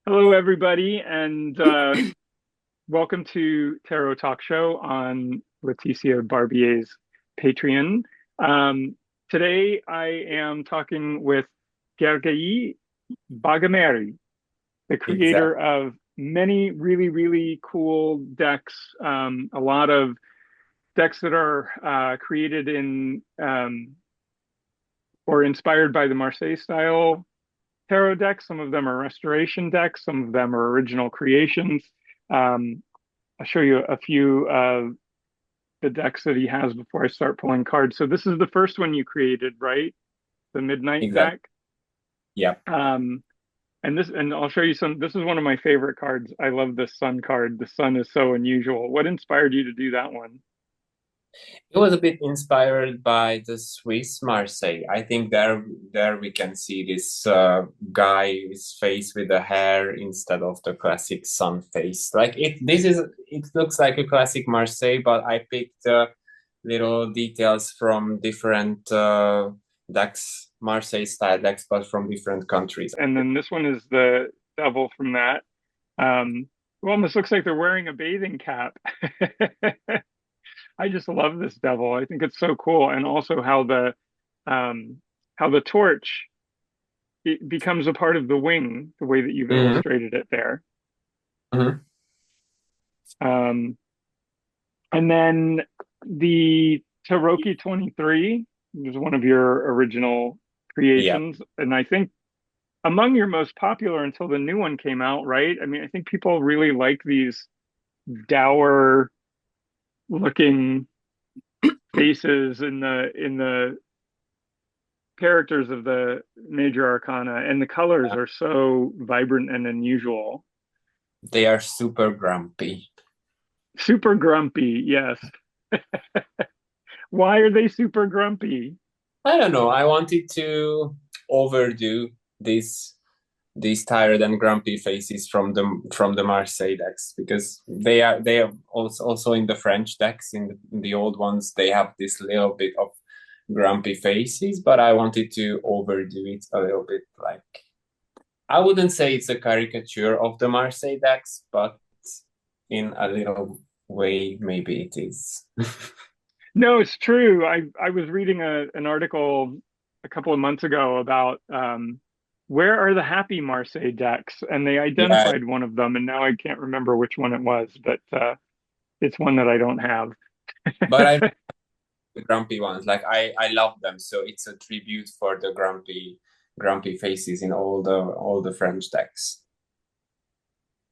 Hello, everybody, and welcome to Tarot Talk Show on Leticia Barbier's Patreon. Um, Today, I am talking with Gergely Bagameri, the Exactly. creator of many really, really cool decks. A lot of decks that are created in or inspired by the Marseille style tarot decks. Some of them are restoration decks, some of them are original creations. Um, I'll show you a few of the decks that he has before I start pulling cards. So this is the first one you created, right? The Midnight Exactly. deck. Yeah. Um, and I'll show you some. This is one of my favorite cards. I love this Sun card. The Sun is so unusual. What inspired you to do that one? It was a bit inspired by the Swiss Marseille. I think there we can see this guy's face with the hair instead of the classic sun face. Like it looks like a classic Marseille, but I picked little details from different decks, Marseille style decks, but from different countries. And then this one is the devil from that. It almost looks like they're wearing a bathing cap. I just love this devil. I think it's so cool, and also um, how the torch it becomes a part of the wing, the way that you've Mhm, illustrated it there. mhm. Um, and then the Taroki 23 was one of your original Yeah. creations, and I think among your most popular until the new one came out, right? I mean, I think people really like these dour looking faces in the characters of the major arcana, and the colors are so vibrant and unusual. They are super grumpy. Super grumpy, yes. Why are they super grumpy? I don't know. I wanted to overdo these these tired and grumpy faces from the Marseille decks because they are also in the French decks in the old ones they have this little bit of grumpy faces, but I wanted to overdo it a little bit. Like I wouldn't say it's a caricature of the Marseille decks, but in a little way maybe it is. No, it's true. I was reading an article a couple of months ago about where are the happy Marseille decks, and they Yeah, identified one of them, and now I can't remember which one it was, but it's one that I don't have. but I the grumpy ones. Like I love them. So it's a tribute for the grumpy faces in all the French decks.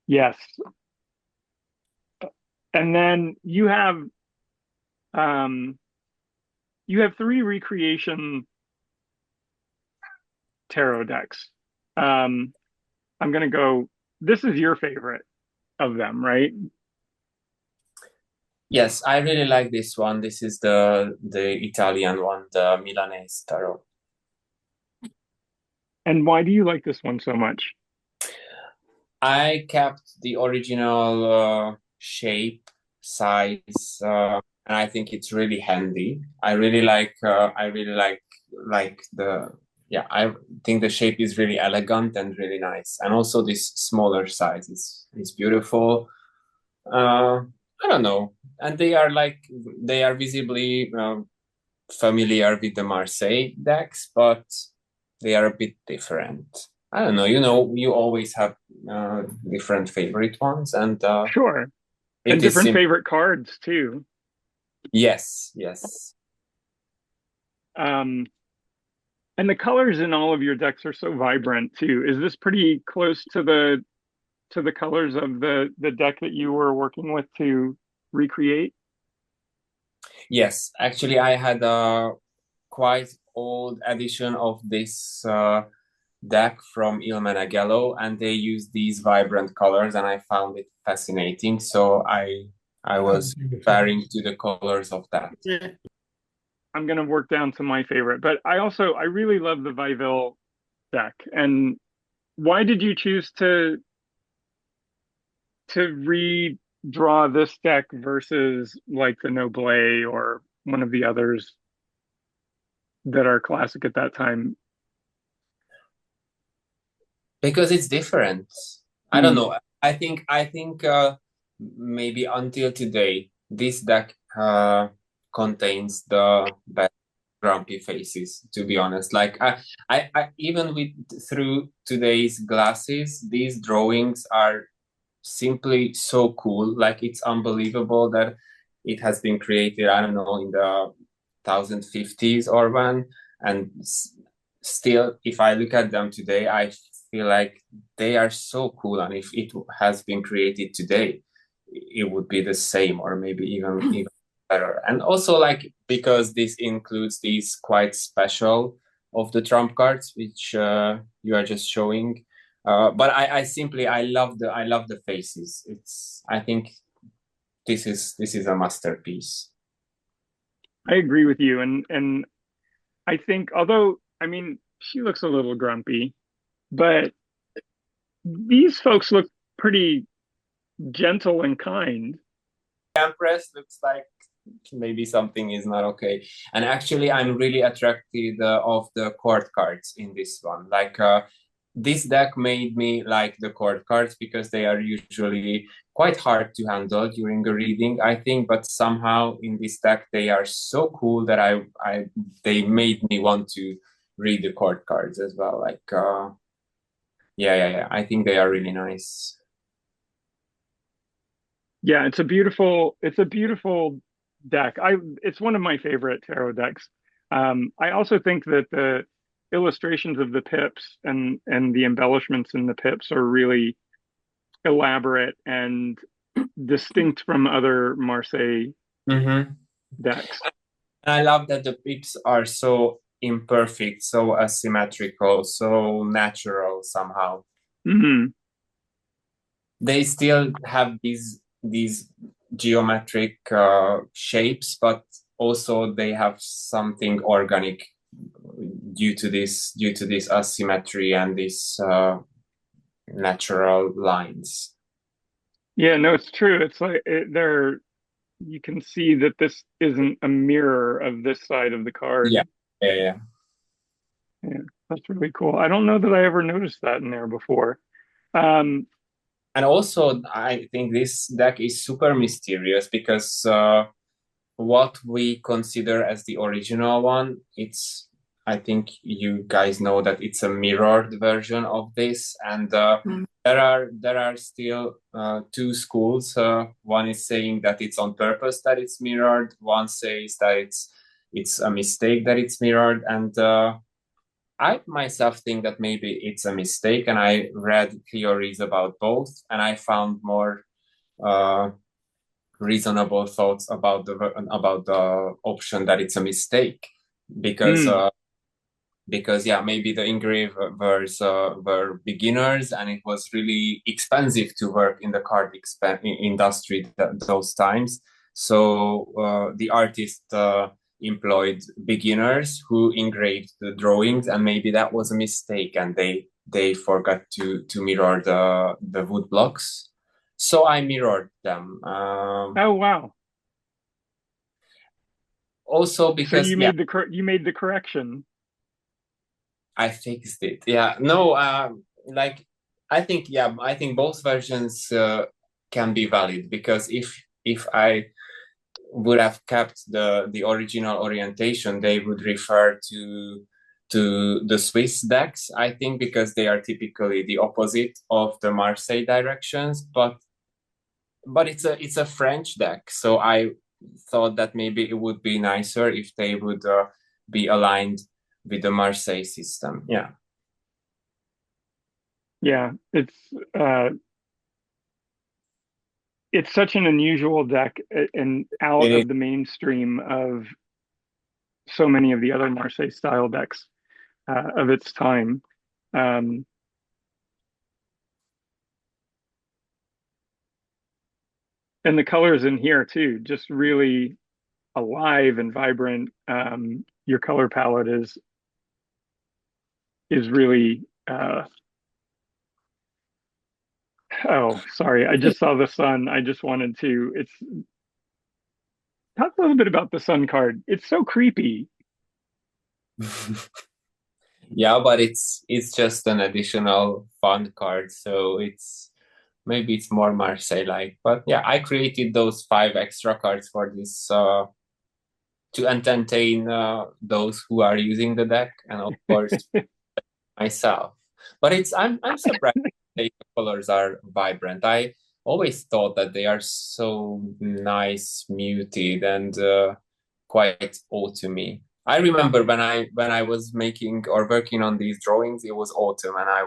Yes, and then um, you have three recreation tarot decks. Um, I'm gonna go. This is your favorite of them, right? Yes, I really like this one. This is the Italian one, the Milanese tarot. And why do you like this one so much? I kept the original shape, size, and I think it's really handy. I really like the yeah. I think the shape is really elegant and really nice, and also this smaller size is beautiful. Uh, I don't know, and they are visibly familiar with the Marseille decks, but they are a bit different. I don't know. You always have different favorite ones, and Sure, and it is different simple. favorite cards too. Yes, yes. Um, and the colors in all of your decks are so vibrant too. Is this pretty close to the colors of the deck that you were working with to recreate? Yes, actually, I had a quite old edition of this deck from Il Meneghello, and they use these vibrant colors, and I found it fascinating. So I was referring to the colors of that. I'm gonna work down to my favorite, but I really love the Viville deck. And why did you choose to redraw this deck versus like the Noble or one of the others that are classic at that time? Because it's different. I don't know. I think maybe until today, this deck contains the best grumpy faces, to be honest. Like I even with through today's glasses, these drawings are simply so cool. Like it's unbelievable that it has been created, I don't know, in the 1050s or when, and still, if I look at them today, I feel like they are so cool. And if it has been created today, it would be the same or maybe even better. And also, like, because this includes these quite special of the trump cards, which you are just showing. But I simply I love the faces. It's I think this is a masterpiece. I agree with you, and I think although I mean she looks a little grumpy, but these folks look pretty gentle and kind. Empress looks like maybe something is not okay. And actually, I'm really attracted of the court cards in this one. Like this deck made me like the court cards because they are usually quite hard to handle during a reading, I think. But somehow in this deck, they are so cool that I they made me want to read the court cards as well. Like yeah. I think they are really nice. Yeah, it's a beautiful deck. It's one of my favorite tarot decks. I also think that the illustrations of the pips and the embellishments in the pips are really elaborate and distinct from other Marseille Mm-hmm. decks. And I love that the pips are so imperfect, so asymmetrical, so natural somehow. Hmm. They still have these geometric shapes, but also they have something organic due to this asymmetry and these natural lines. Yeah, no, it's true. It's like they're you can see that this isn't a mirror of this side of the Yeah, card. yeah. Yeah, that's really cool. I don't know that I ever noticed that in there before. Um, And also, I think this deck is super mysterious because what we consider as the original one, it's I think you guys know that it's a mirrored version of this, and there are still two schools. One is saying that it's on purpose that it's mirrored. One says that it's a mistake that it's mirrored, and I myself think that maybe it's a mistake. And I read theories about both, and I found more uh, reasonable thoughts about the option that it's a mistake because mm, uh, because yeah, maybe the engravers were beginners and it was really expensive to work in the card industry those times. So the artist employed beginners who engraved the drawings, and maybe that was a mistake, and they forgot to mirror the wood blocks. So I mirrored them. oh wow. Also So because yeah, you made the correction. I fixed it. Yeah, no, like I think both versions can be valid because if I would have kept the original orientation, they would refer to the Swiss decks, I think, because they are typically the opposite of the Marseille directions. But it's a French deck, so I thought that maybe it would be nicer if they would be aligned with the Marseille system. Yeah. Yeah, uh it's such an unusual deck and It out is. of the mainstream of so many of the other Marseille style decks of its time. Um, and the colors in here too, just really alive and vibrant. Your color palette is really oh, sorry, I just saw the sun. I just wanted to it's talk a little bit about the sun card. It's so creepy. Yeah, but it's just an additional fun card, so it's Maybe it's more Marseille-like. But yeah, I created those 5 extra cards for this to entertain those who are using the deck, and of course myself. But I'm surprised the colors are vibrant. I always thought that they are so nice, muted, and quite autumny. I remember when I was making or working on these drawings, it was autumn, and I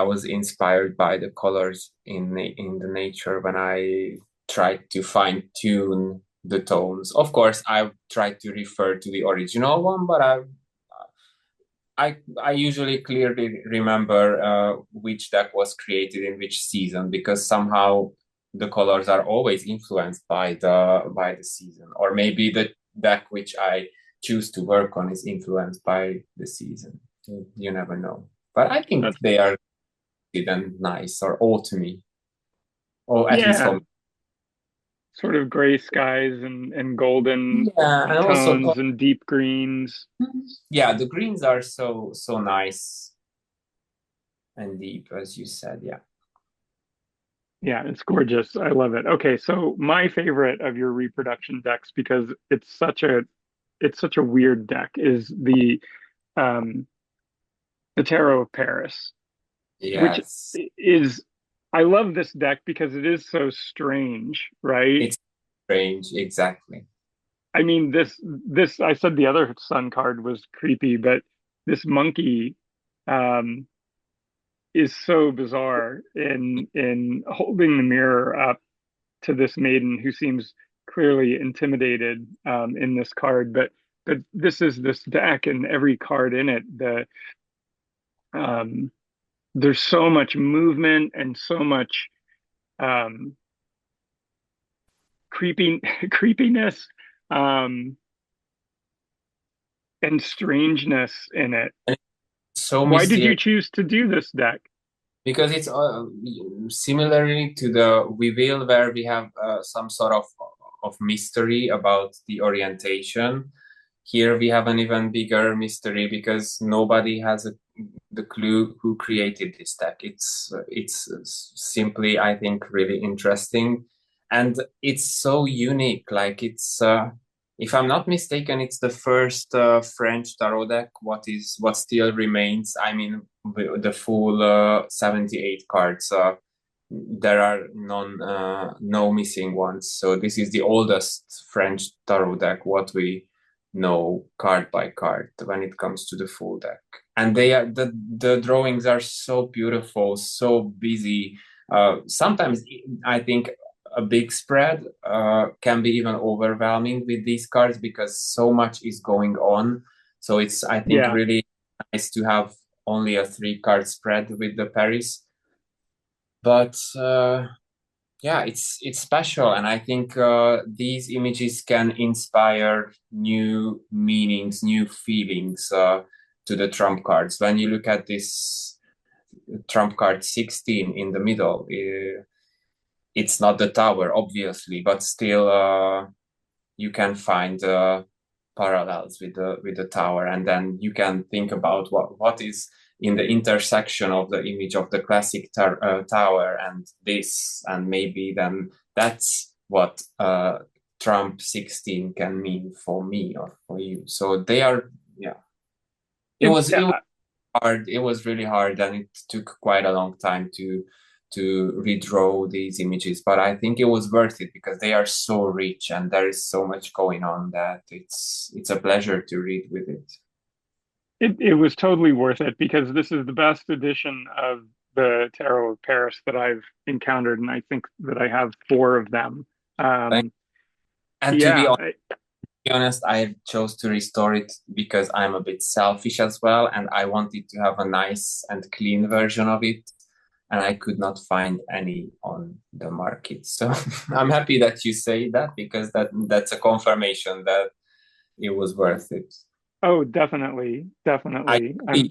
was inspired by the colors in the nature when I tried to fine tune the tones. Of course, I tried to refer to the original one, but I usually clearly remember which deck was created in which season, because somehow the colors are always influenced by the season, or maybe the deck which I choose to work on is influenced by the season. You never know, but I think That's they are good and nice, or autumny, or at least yeah, for me. sort of gray skies and golden Yeah, and also, tones and deep greens. yeah, the greens are so nice and deep, as you said. Yeah. Yeah, it's gorgeous. I love it. Okay, so my favorite of your reproduction decks, because it's such a weird deck, is um the Tarot of Paris, which Yes, is I love this deck because it is so strange, right? it's strange. Exactly. I mean, this I said the other sun card was creepy, but this monkey um is so bizarre in holding the mirror up to this maiden who seems clearly intimidated in this card. But this is this deck, and every card in it, um, there's so much movement and so much um, creeping creepiness um, and strangeness in it. And it's so Why did you mysterious choose to do this deck? because it's similarly to the Weevil, where we have some sort of mystery about the orientation. Here we have an even bigger mystery because nobody has the clue who created this deck. It's simply, I think, really interesting, and it's so unique. Like it's, if I'm not mistaken, it's the first French tarot deck. What still remains? I mean, the full 78 cards. There are no missing ones. So this is the oldest French tarot deck. What we know card by card when it comes to the full deck, and the drawings are so beautiful, so busy. Sometimes I think a big spread can be even overwhelming with these cards because so much is going on. So it's, I think, Yeah, really nice to have only a 3 card spread with the Paris. But yeah, it's special, and I think these images can inspire new meanings, new feelings to the trump cards. When you look at this trump card 16 in the middle, it's not the tower, obviously, but still you can find parallels with the tower, and then you can think about what is in the intersection of the image of the classic tower and this, and maybe then that's what Trump 16 can mean for me or for you. So they are, yeah. it, It was hard. It was really hard, and it took quite a long time to redraw these images. But I think it was worth it because they are so rich and there is so much going on that it's a pleasure to read with it. it was totally worth it because this is the best edition of the Tarot of Paris that I've encountered, and I think that I have four of them. Thank- Um, And to yeah, be honest, I chose to restore it because I'm a bit selfish as well, and I wanted to have a nice and clean version of it, and I could not find any on the market. So I'm happy that you say that because that's a confirmation that it was worth it. oh, definitely, I definitely.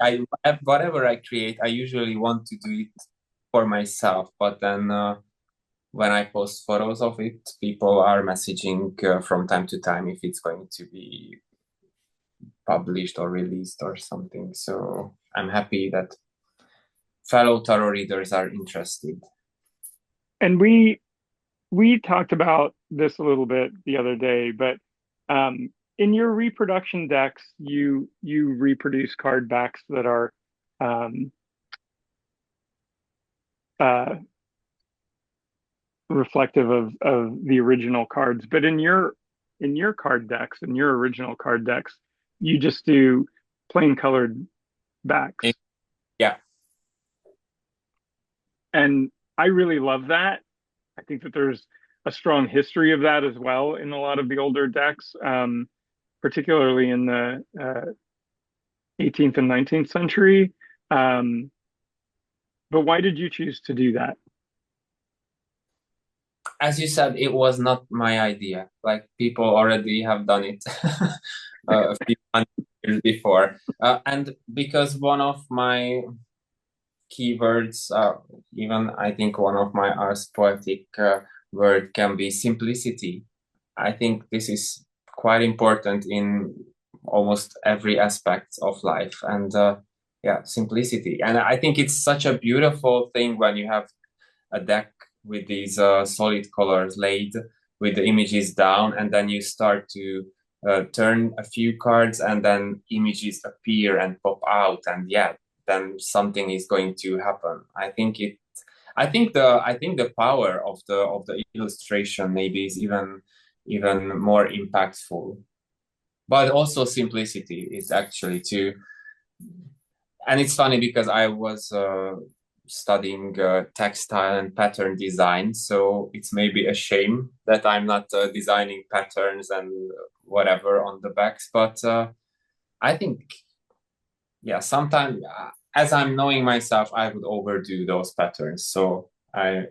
I whatever I create, I usually want to do it for myself, but then when I post photos of it, people are messaging from time to time if it's going to be published or released or something. So I'm happy that fellow tarot readers are interested. And we talked about this a little bit the other day, but in your reproduction decks, you reproduce card backs that are um, uh, reflective of the original cards. But in your card decks, in your original card decks, you just do plain colored backs. Yeah, And I really love that. I think that there's a strong history of that as well in a lot of the older decks, particularly in the 18th and 19th century. Um, but why did you choose to do that? as you said, it was not my idea. Like people already have done it a few hundred years before, and because one of my keywords, even I think one of my ars poetic word can be simplicity. I think this is quite important in almost every aspect of life, and yeah, simplicity. And I think it's such a beautiful thing when you have a deck with these solid colors laid with the images down, and then you start to turn a few cards, and then images appear and pop out, and yeah, then something is going to happen. I think the power of the illustration maybe is even more impactful, but also simplicity is actually too. And it's funny because I was studying textile and pattern design, so it's maybe a shame that I'm not designing patterns and whatever on the backs. But I think, yeah, sometimes as I'm knowing myself, I would overdo those patterns. So I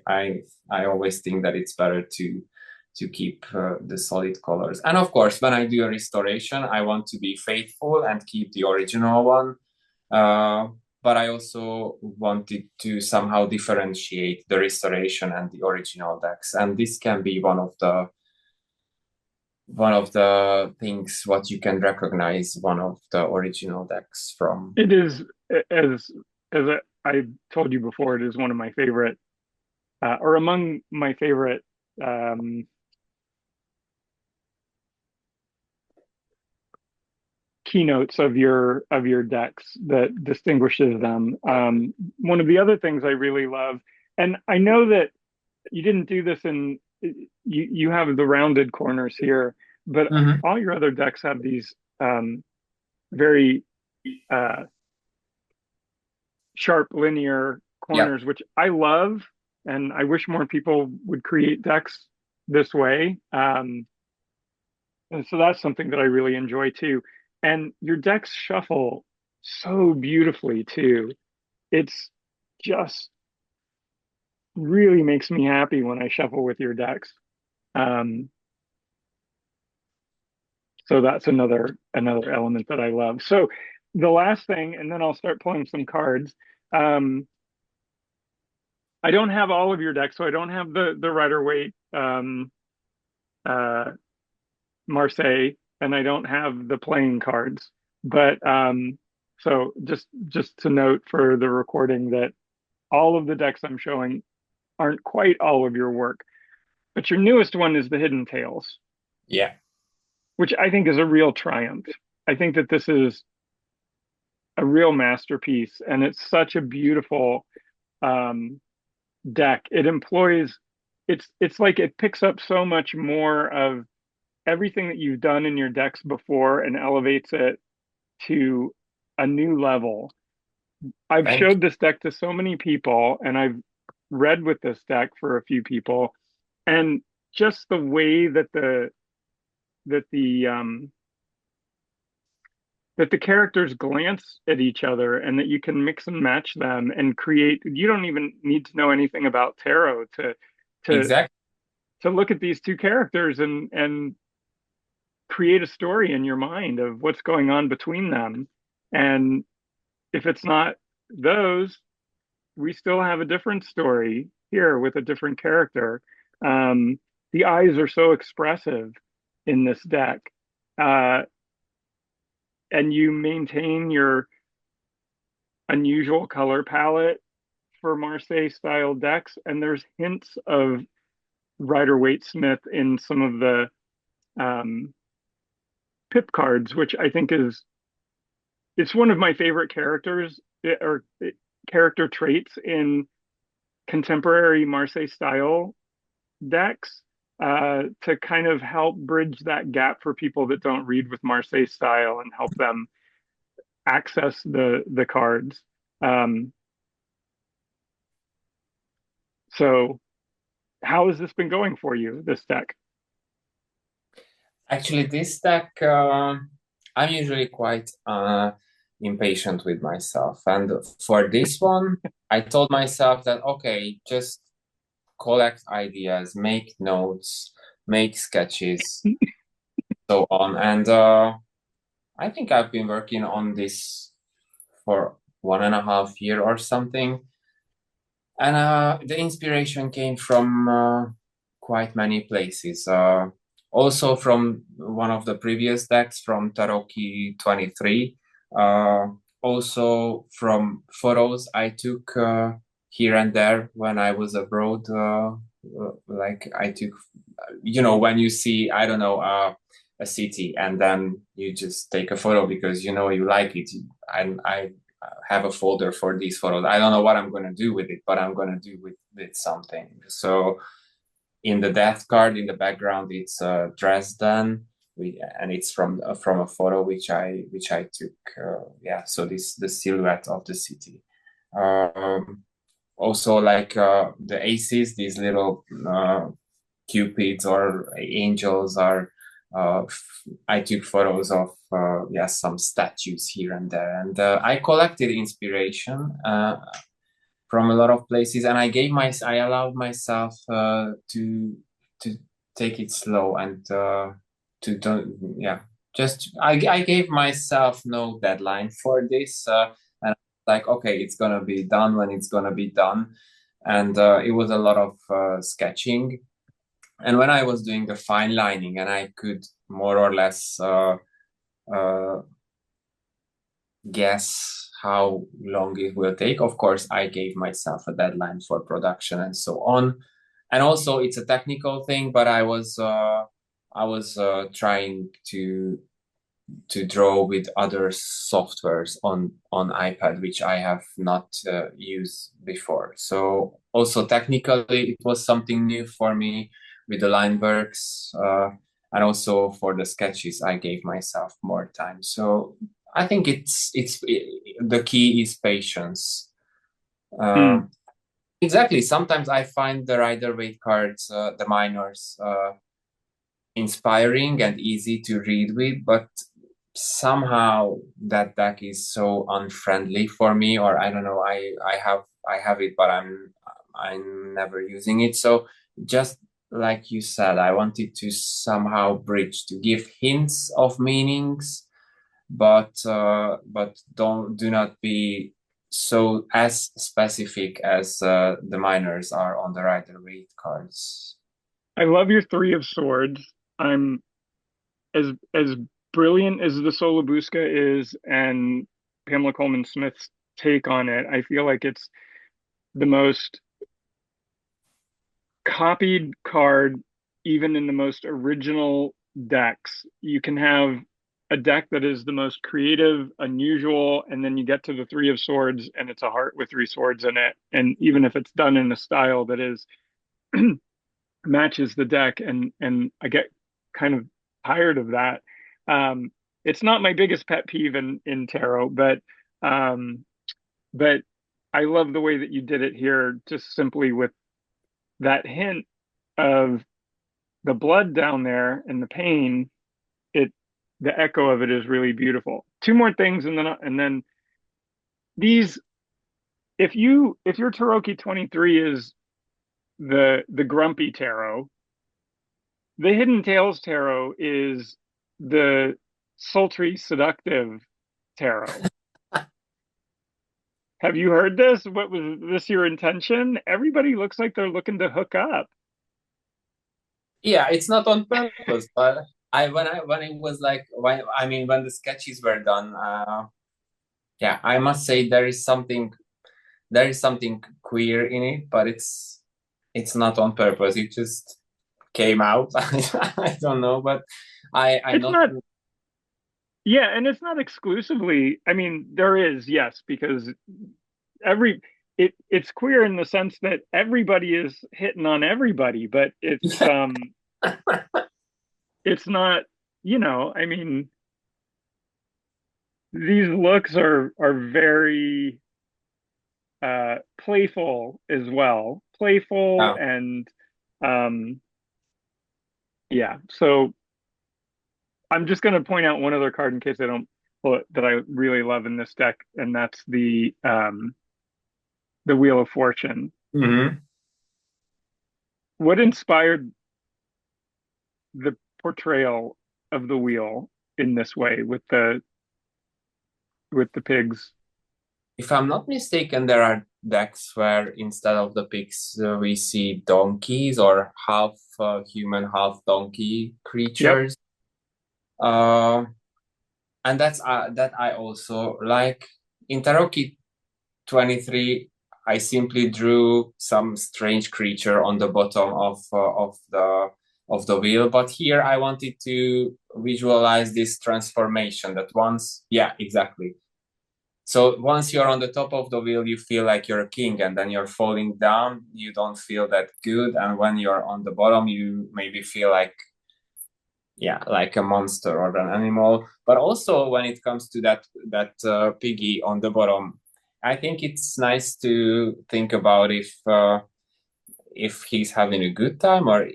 always think that it's better to keep the solid colors. And of course, when I do a restoration, I want to be faithful and keep the original one. Uh, but I also wanted to somehow differentiate the restoration and the original decks, and this can be one of the things what you can recognize one of the original decks from. It is as I told you before, it is one of my favorite, or among my favorite um, keynotes of your decks that distinguishes them. One of the other things I really love, and I know that you didn't do this in you have the rounded corners here, but Mhm. all your other decks have these very uh, sharp linear Yeah, corners, which I love, and I wish more people would create decks this way. And so that's something that I really enjoy too. And your decks shuffle so beautifully too. It's just really makes me happy when I shuffle with your decks. Um, so that's another element that I love. So the last thing, and then I'll start pulling some cards. Um, I don't have all of your decks, so I don't have the Rider Waite uh, Marseille, and I don't have the playing cards. But so just to note for the recording that all of the decks I'm showing aren't quite all of your work. But your newest one is the Hidden Tales, yeah. which I think is a real triumph. I think that this is a real masterpiece, and it's such a beautiful um, deck. It employs it's like it picks up so much more of everything that you've done in your decks before and elevates it to a new level. I've Thank showed this deck to so many people, and I've read with this deck for a few people, and just the way that the um, that the characters glance at each other and that you can mix and match them and create. You don't even need to know anything about tarot you. to Exactly. to look at these two characters and create a story in your mind of what's going on between them. And if it's not those, we still have a different story here with a different character. The eyes are so expressive in this deck, uh, and you maintain your unusual color palette for Marseille style decks, and there's hints of Rider-Waite-Smith in some of the um, pip cards, which I think is it's one of my favorite characters or character traits in contemporary Marseille style decks, to kind of help bridge that gap for people that don't read with Marseille style and help them access the cards. Um, so how has this been going for you, this deck? Actually, this deck, I'm usually quite impatient with myself. And for this one, I told myself that, okay, just collect ideas, make notes, make sketches, so on. And I think I've been working on this for 1.5 years or something. And the inspiration came from quite many places. Also from one of the previous decks from Tarot 23. Uh, Also from photos I took here and there when I was abroad. Like I took, when you see, I don't know, a city and then you just take a photo because you like it. And I have a folder for these photos. I don't know what I'm going to do with it, but I'm going to do with it something. So in the death card in the background, it's Dresden, and it's from a photo which I took. Yeah, so this the silhouette of the city. Also, like the aces, these little cupids or angels are. I took photos of some statues here and there, and I collected inspiration from a lot of places, and I allowed myself to take it slow and to don't yeah just I gave myself no deadline for this, and like, okay, it's gonna be done when it's gonna be done, and it was a lot of sketching. And when I was doing the fine lining, and I could more or less uh, guess how long it will take. Of course, I gave myself a deadline for production and so on. And also, it's a technical thing, but I was trying to draw with other softwares on iPad, which I have not used before. So also technically, it was something new for me with the line works, and also for the sketches, I gave myself more time. So I think the key is patience. Uh, Mm. exactly. Sometimes I find the Rider-Waite cards, the minors, inspiring and easy to read with, but somehow that deck is so unfriendly for me, or I don't know. I have it, but I'm never using it. So just like you said, I wanted to somehow bridge to give hints of meanings, but do not be so as specific as the minors are on the Rider-Waite cards. I love your Three of Swords. I'm as brilliant as the Solabuska is and Pamela Coleman Smith's take on it. I feel like it's the most copied card, even in the most original decks. You can have a deck that is the most creative, unusual, and then you get to the Three of Swords and it's a heart with three swords in it. And even if it's done in a style that is matches the deck, and I get kind of tired of that. Um, it's not my biggest pet peeve in tarot, um, but I love the way that you did it here, just simply with that hint of the blood down there and the pain. It the echo of it is really beautiful. Two more things, and then these. If your Taroki 23 is the grumpy tarot, the Hidden Tales tarot is the sultry, seductive tarot. Have you heard this? What was this your intention? Everybody looks like they're looking to hook up. Yeah, it's not on purpose, but when it was like when the sketches were done, yeah, I must say there is something there is something queer in it, but it's not on purpose. It just came out. I don't know, but I'm It's not. not, yeah, and it's not exclusively, I mean, there is, yes, because every it's queer in the sense that everybody is hitting on everybody, but it's not, I mean, these looks are very playful as well. Playful Oh. and um yeah. So I'm just gonna point out one other card in case I don't pull it that I really love in this deck, and that's the Wheel of Fortune. Mhm. What inspired the portrayal of the wheel in this way with the pigs? If I'm not mistaken, there are decks where instead of the pigs, we see donkeys or half human, half donkey Yep. creatures. And that I also like. In Tarot Kit 23, I simply drew some strange creature on the bottom of the wheel, but here I wanted to visualize this transformation that once, yeah, exactly. So once you're on the top of the wheel, you feel like you're a king, and then you're falling down, you don't feel that good. And when you're on the bottom, you maybe feel like, yeah, like a monster or an animal. But also when it comes to that piggy on the bottom, I think it's nice to think about if he's having a good time, or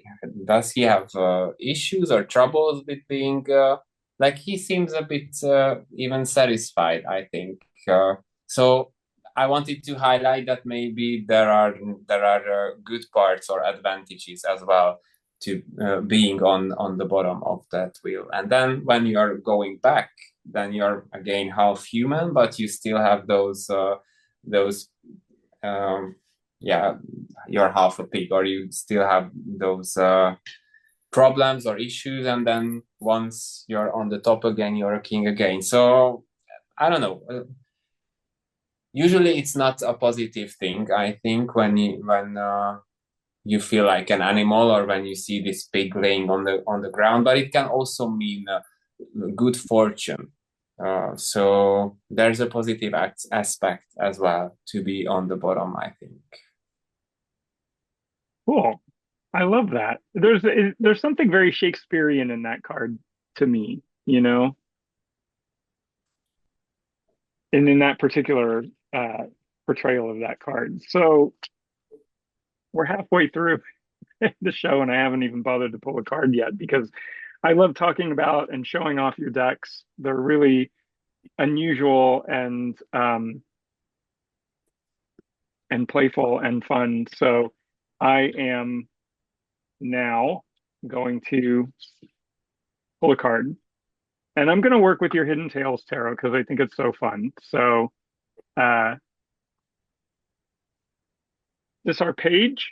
does he have issues or troubles with being like, he seems a bit even satisfied, I think. So I wanted to highlight that maybe there are good parts or advantages as well to being on the bottom of that wheel. And then when you're going back, then you're again half human, but you still have those um, yeah, you're half a pig, or you still have those problems or issues. And then once you're on the top again, you're a king again. So I don't know. Usually, it's not a positive thing. I think when you feel like an animal, or when you see this pig laying on the ground, but it can also mean good fortune. So there's a positive aspect as well to be on the bottom, I think. Cool. I love that. There's something very Shakespearean in that card to me, and in that particular portrayal of that card. So we're halfway through the show, and I haven't even bothered to pull a card yet because I love talking about and showing off your decks. They're really unusual and playful and fun. So I am now going to pull a card. And I'm going to work with your Hidden Tales tarot because I think it's so fun. So, uh, this our page.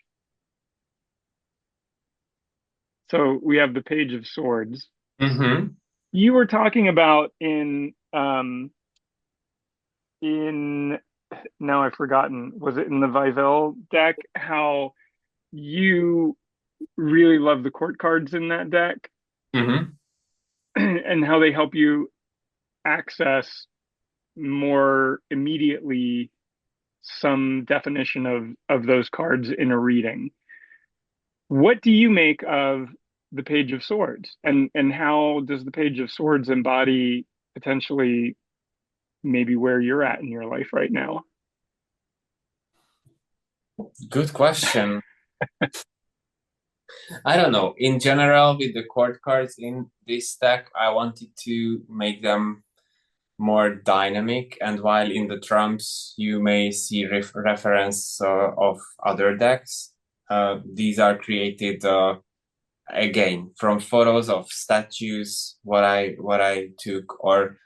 So we have the Page of Swords. Mm-hmm. You were talking about in now I've forgotten. Was it in the Vivel deck? How you really love the court cards in that deck, Mm-hmm. and how they help you access more immediately some definition of those cards in a reading. What do you make of the Page of Swords, and how does the Page of Swords embody potentially maybe where you're at in your life right now? Good question. I don't know. In general, with the court cards in this deck, I wanted to make them more dynamic. And while in the trumps, you may see reference of other decks, these are created again from photos of statues, what I took, or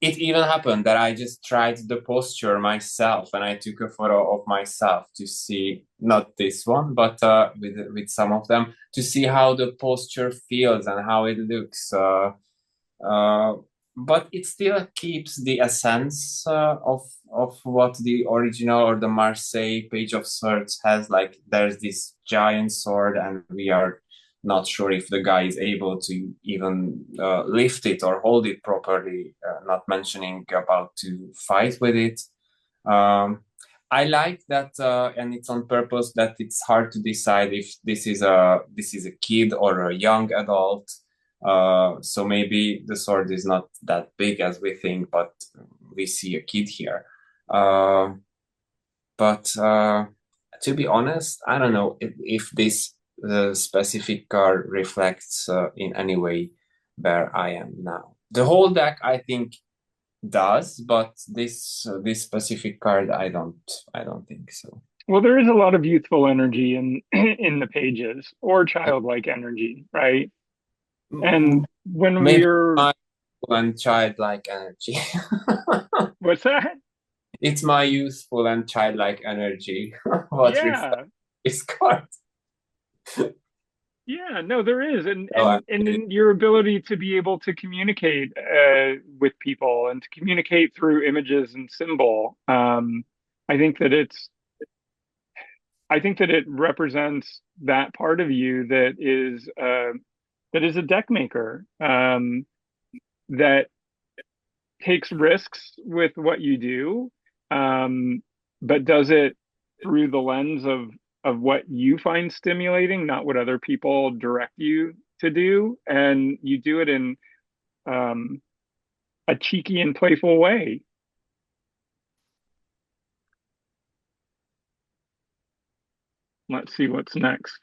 it even happened that I just tried the posture myself, and I took a photo of myself to see, not this one, but with some of them, to see how the posture feels and how it looks. Uh, but it still keeps the essence of what the original or the Marseille Page of Swords has. Like there's this giant sword, and we are not sure if the guy is able to even lift it or hold it properly. Not mentioning about to fight with it. Um, I like that, and it's on purpose that it's hard to decide if this is a kid or a young adult. So maybe the sword is not that big as we think, but we see a kid here. Uh, but to be honest, I don't know if this specific card reflects in any way where I am now. The whole deck, I think, does, but this specific card, I don't think so. Well, there is a lot of youthful energy in in the pages, or childlike energy, right? And when Maybe we're, my youthful and childlike energy. what's that? It's my youthful and childlike energy. What reflects Yeah, this card? yeah, no, there is, and Oh, and and in your ability to be able to communicate with people and to communicate through images and symbol. I think that it's, I think that it represents that part of you that is a deck maker, that takes risks with what you do, but does it through the lens of what you find stimulating, not what other people direct you to do, and you do it in um, a cheeky and playful way. Let's see what's next.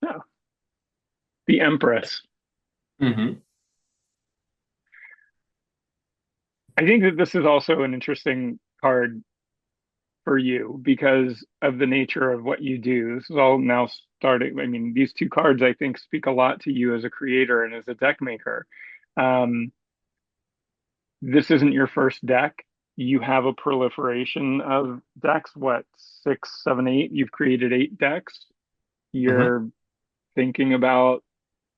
Oh, the Empress. hmm. I think that this is also an interesting card for you because of the nature of what you do. This is all now starting. I mean, these two cards I think speak a lot to you as a creator and as a deck maker. Um, this isn't your first deck. You have a proliferation of decks. What, six, seven, eight? You've created eight decks. Hmm. You're thinking about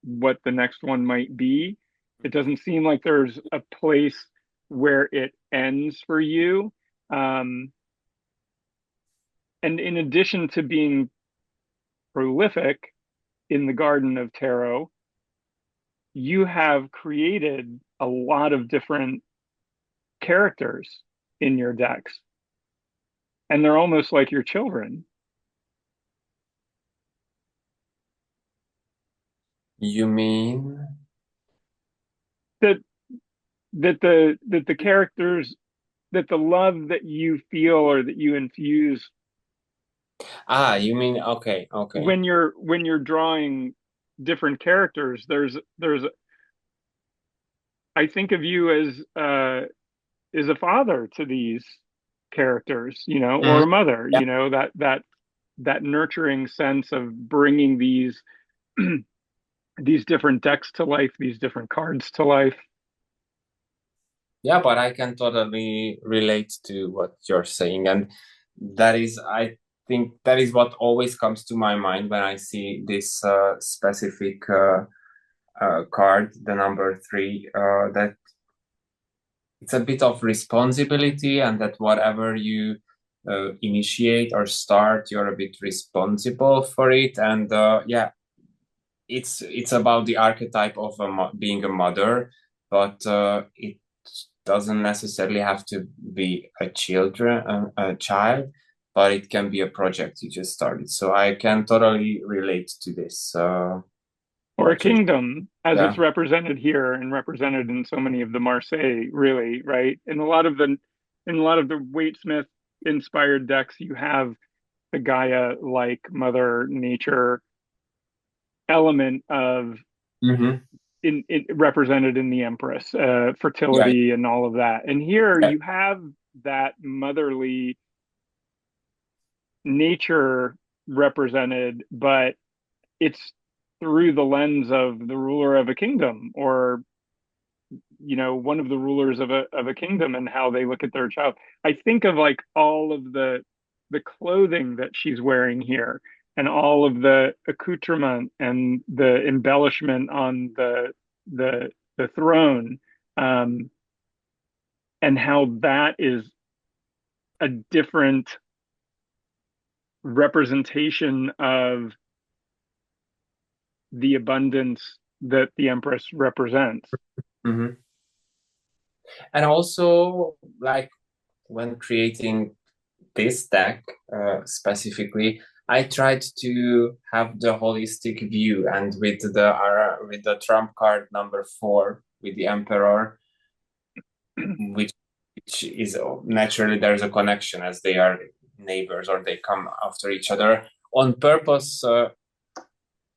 what the next one might be. It doesn't seem like there's a place where it ends for you. Um, and in addition to being prolific in the Garden of Tarot, you have created a lot of different characters in your decks, and they're almost like your children. You mean? That that the characters, that the love that you feel or that you infuse Ah, you mean, okay, okay. when you're drawing different characters, there's I think of you as a father to these characters, you know, or Mhm. a mother, Yeah, you know, that nurturing sense of bringing these these different decks to life, these different cards to life. yeah, but I can totally relate to what you're saying, and I think that is what always comes to my mind when I see this specific card, the number three, that it's a bit of responsibility, and that whatever you initiate or start, you're a bit responsible for it. And yeah, it's about the archetype of being a mother, but it doesn't necessarily have to be a child, but it can be a project you just started. So I can totally relate to this. Or a What you're kingdom as it's Yeah. represented here and represented in so many of the Marseille, really, right? In a lot of the Waite-Smith inspired decks, you have the Gaia like Mother Nature element of Hmm. in represented in the Empress, Yeah, fertility and all of that. And here yeah. you have that motherly nature represented, but it's through the lens of the ruler of a kingdom, or you know, one of the rulers of a kingdom, and how they look at their child. I think of like all of the clothing that she's wearing here, and all of the accoutrement and the embellishment on the the throne, um, and how that is a different representation of the abundance that the Empress represents. Mm-hmm. And also, like when creating this deck specifically, I tried to have the holistic view, and with the trump card number 4 with the Emperor, which is naturally there's a connection as they are neighbors or they come after each other on purpose.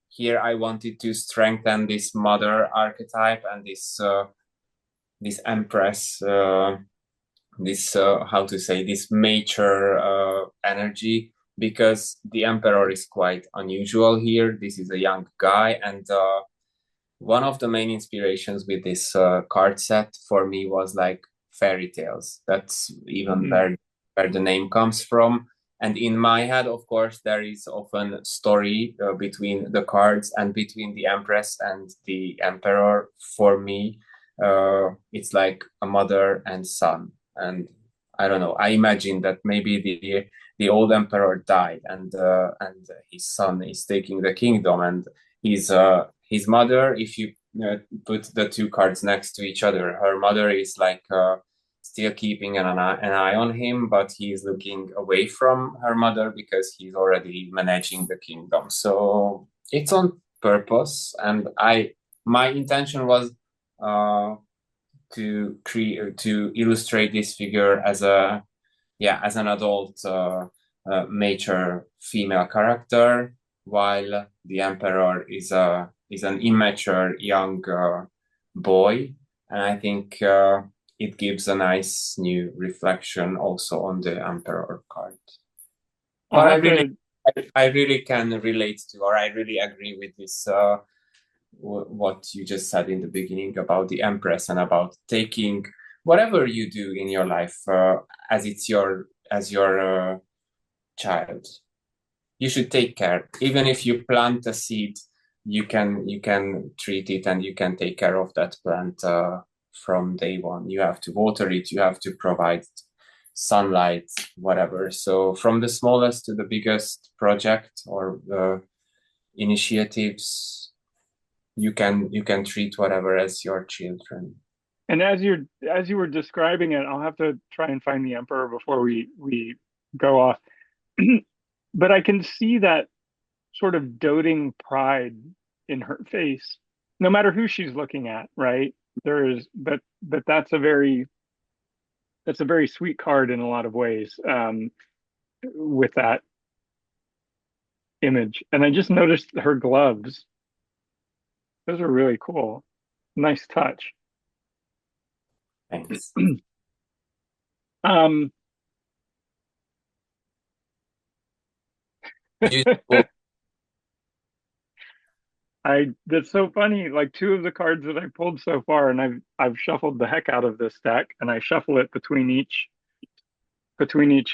Here I wanted to strengthen this mother archetype and this Empress, this how to say, this mature energy, because the Emperor is quite unusual here. This is a young guy, and one of the main inspirations with this card set for me was like fairy tales. That's even Mm-hmm. where the name comes from. And in my head, of course, there is often a story between the cards and between the Empress and the Emperor. For me, it's like a mother and son. And I don't know. I imagine that maybe the old Emperor died, and his son is taking the kingdom, and his mother, if you put the two cards next to each other, her mother is like still keeping an eye on him, but he's looking away from her mother because he's already managing the kingdom. So it's on purpose, and my intention was uh, to illustrate this figure as a as an adult mature female character, while the Emperor is an immature young boy, and I think it gives a nice new reflection also on the Emperor card. I'll But have to. I really can relate to, or I really agree with this. What you just said in the beginning about the Empress and about taking whatever you do in your life as it's your child. You should take care. Even if you plant a seed, you can treat it and you can take care of that plant from day one. You have to water it. You have to provide sunlight, whatever. So from the smallest to the biggest project or initiatives, you can treat whatever as your children. And as you were describing it, I'll have to try and find the Emperor before we go off. But I can see that sort of doting pride in her face, no matter who she's looking at, right? There is, but that's a very sweet card in a lot of ways, with that image. And I just noticed her gloves; those are really cool. Nice touch. Thanks. Um, Beautiful. I That's so funny. Like two of the cards that I pulled so far, and I've shuffled the heck out of this deck, and I shuffle it between each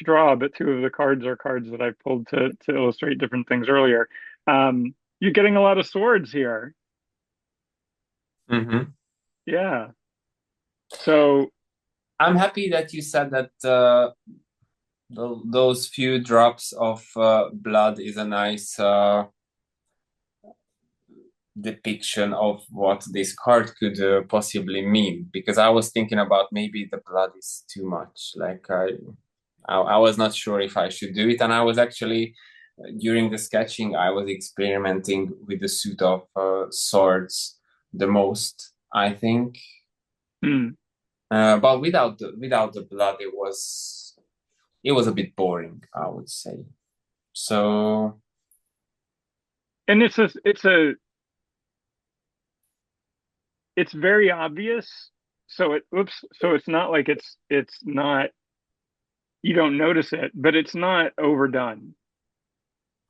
draw, but two of the cards are cards that I pulled to illustrate different things earlier. You're getting a lot of swords here. Mm-hmm. Yeah. So, I'm happy that you said that those few drops of blood is a nice depiction of what this card could possibly mean. Because I was thinking about maybe the blood is too much. Like I was not sure if I should do it, and I was actually during the sketching I was experimenting with the suit of swords the most, I think. hmm. But without the blood, it was a bit boring, I would say. So And it's very obvious. So it's not like it's not, you don't notice it, but it's not overdone.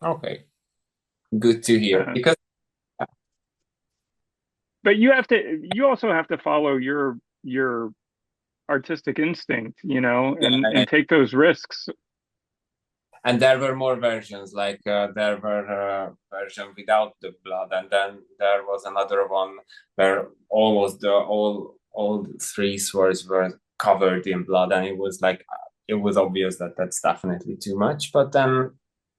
okay, good to hear. Uh, Because but you also have to follow your artistic instinct, yeah, and take those risks. And there were more versions, like there were version without the blood, and then there was another one where almost all three swords were covered in blood, and it was like it was obvious that that's definitely too much. But then,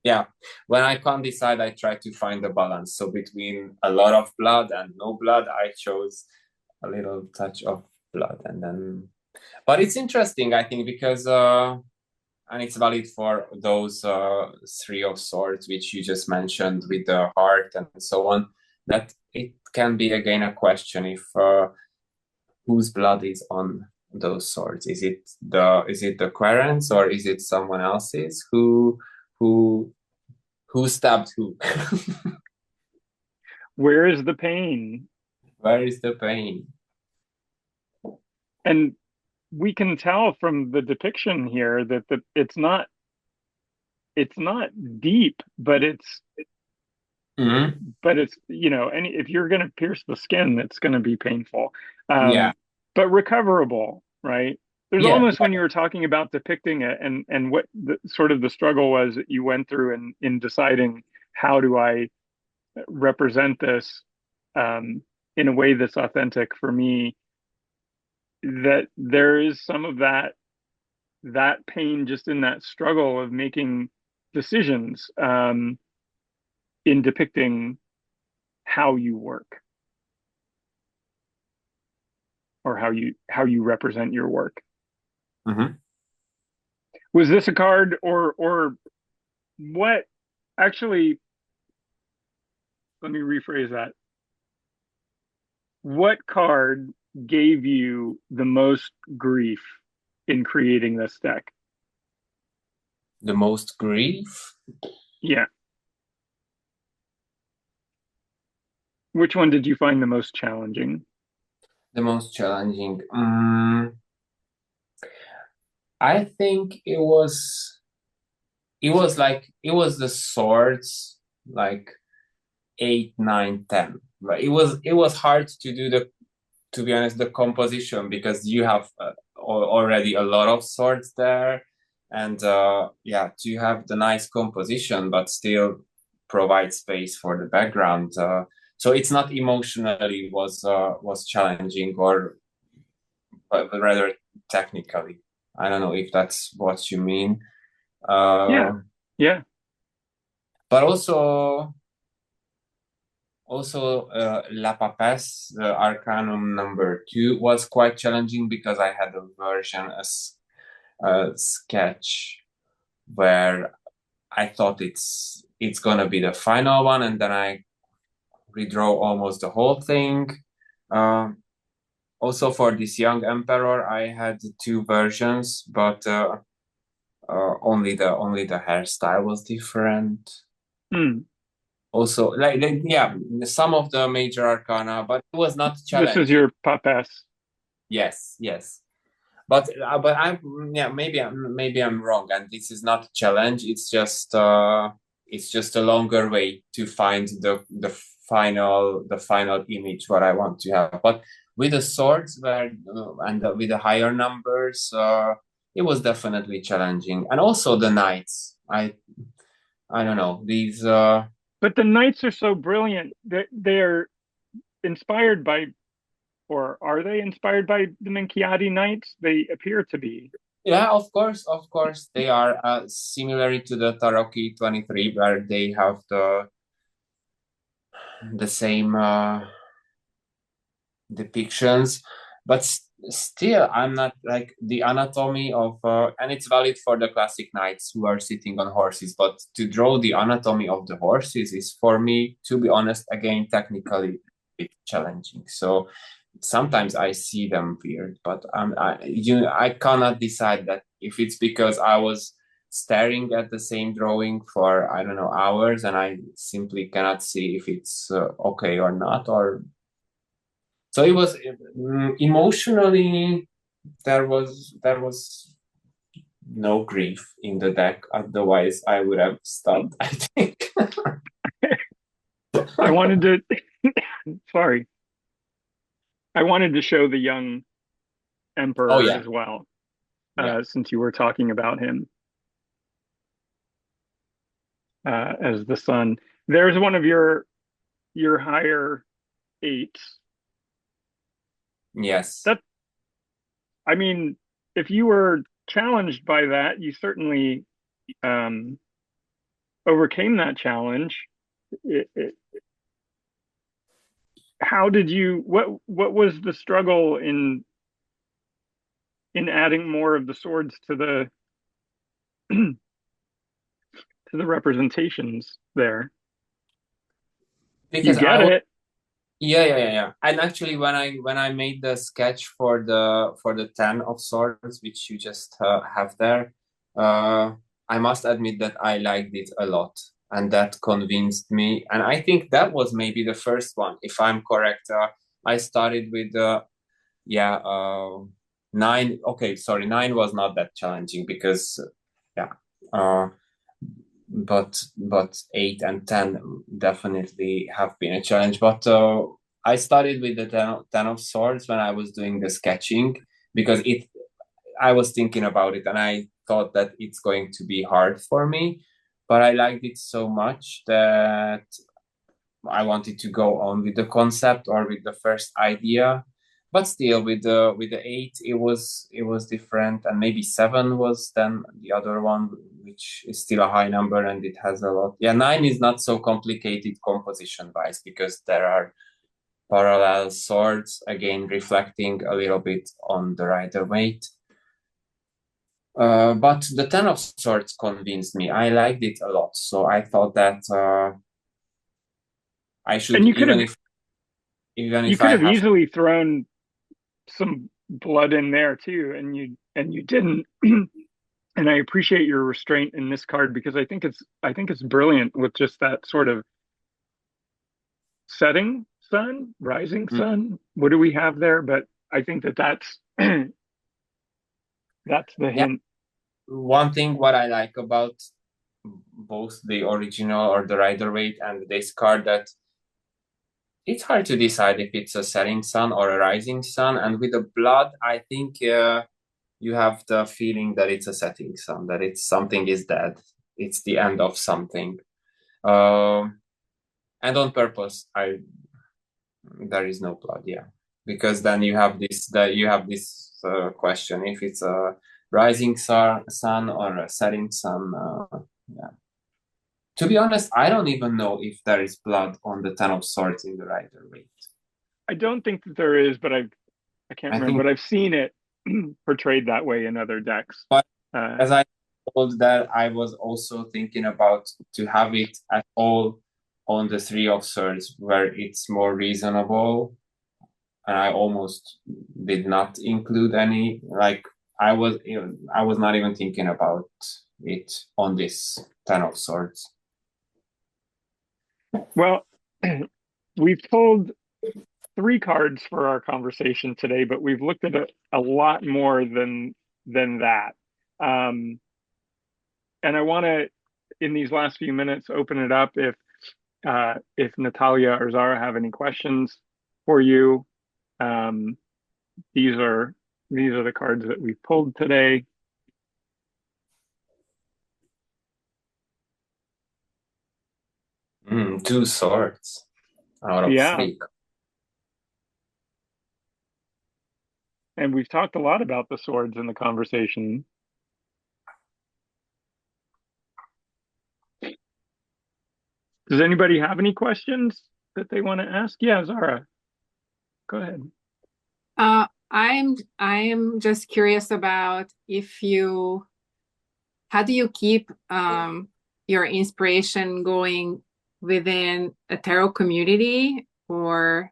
yeah, when I can't decide, I try to find a balance. So between a lot of blood and no blood, I chose a little touch of blood, and then. But it's interesting, I think, because and it's valid for those three of swords which you just mentioned with the heart and so on, that it can be again a question if whose blood is on those swords. Is it the querents, or is it someone else's who who stabbed who? Where is the pain? Where is the pain? And we can tell from the depiction here that it's not deep, Mm-hmm. but it's, any if you're going to pierce the skin, it's going to be painful, Yeah, but recoverable, right? There's yeah, almost, when you were talking about depicting it, and what the sort of the struggle was that you went through in deciding, how do I represent this, um, in a way that's authentic for me, that there is some of that pain just in that struggle of making decisions, in depicting how you work, or how you represent your work. mm-hmm. Was this a card, or what? Actually, let me rephrase that. What card gave you the most grief in creating this deck? The most grief. Yeah. Which one did you find the most challenging? The most challenging. I think it was the swords, like 8, 9, 10. But it was hard to do the to be honest the composition, because you have already a lot of swords there, and yeah, to have the nice composition but still provide space for the background. So it's not emotionally was challenging, or but rather technically. I don't know if that's what you mean. Yeah. Uh, Yeah. but also La Papesse, the Arcanum number 2, was quite challenging because I had a version, a sketch where I thought it's gonna be the final one, and then I redraw almost the whole thing. Um, Also for this young emperor, I had two versions, but only the hairstyle was different. Hmm. Also, like yeah, some of the major arcana, but it was not This is challenging. your papes. Yes, yes. But I'm yeah, maybe I'm wrong, and this is not a challenge. It's just a longer way to find the final image what I want to have. But with the swords where with the higher numbers, it was definitely challenging, and also the knights. I don't know these. But the knights are so brilliant that they're inspired by, or are they inspired by the Minchiati Knights? They appear to be. Yeah, of course, they are similar to the Tarocchi 23, where they have the same depictions, but still, I'm not like the anatomy of, and it's valid for the classic knights who are sitting on horses. But to draw the anatomy of the horses is, for me, to be honest, again, technically a bit challenging. So sometimes I see them weird, but I cannot decide that if it's because I was staring at the same drawing for, I don't know, hours, and I simply cannot see if it's okay or not, or so it was emotionally, there was no grief in the deck. Otherwise, I would have stopped, I think. I wanted to, sorry, I wanted to show the young Oh emperor yeah, as well, yeah. since you were talking about him. as the sun. There's one of your higher eights. Yes. That I mean, if you were challenged by that, you certainly um, overcame that challenge. It, how did you? What was the struggle in adding more of the swords to the to the representations there? You Because get I was, it. yeah. And actually, when I made the sketch for the 10 of swords, which you just have there, uh, I must admit that I liked it a lot, and that convinced me. And I think that was maybe the first one, if I'm correct. I started with yeah, 9. Okay, sorry, 9 was not that challenging because yeah, uh, but 8 and 10 definitely have been a challenge. But I started with the 10 of swords when I was doing the sketching because it I was thinking about it and I thought that it's going to be hard for me, but I liked it so much that I wanted to go on with the concept or with the first idea. But still, with the 8, it was different, and maybe 7 was then the other one, which is still a high number, and it has a lot. Yeah, 9 is not so complicated composition wise because there are parallel swords again reflecting a little bit on the rider weight. But the 10 of swords convinced me. I liked it a lot, so I thought that I should And even you if could I have have. easily thrown some blood in there too, and you didn't. And I appreciate your restraint in this card because I think it's brilliant with just that sort of setting sun, rising sun. What do we have there? But I think that that's that's the Yeah, hint. one thing what I like about both the original or the rider weight and this card that it's hard to decide if it's a setting sun or a rising sun. And with the blood, I think you have the feeling that it's a setting sun, that it's something is dead. It's the end of something. Um, and on purpose, I there is no blood, yeah, because then you have this question if it's a rising sun or a setting sun. Yeah. To be honest, I don't even know if there is blood on the 10 of swords in the rider weight. I don't think that there is, but I can't I remember, think, but I've seen it portrayed that way in other decks. but Uh, as I told that, I was also thinking about to have it at all on the 3 of swords where it's more reasonable. And I almost did not include any. Like I was not even thinking about it on this 10 of swords. well, we've pulled three cards for our conversation today, but we've looked at a lot more than that. Um, and I want to, in these last few minutes, open it up if Natalia or Zara have any questions for you. Um, these are these are the cards that we've pulled today. 2 swords out of Yeah, 3. and we've talked a lot about the swords in the conversation. Does anybody have any questions that they want to ask? Yeah, Zara, go ahead. I'm just curious about if you how do you keep your inspiration going within a tarot community, or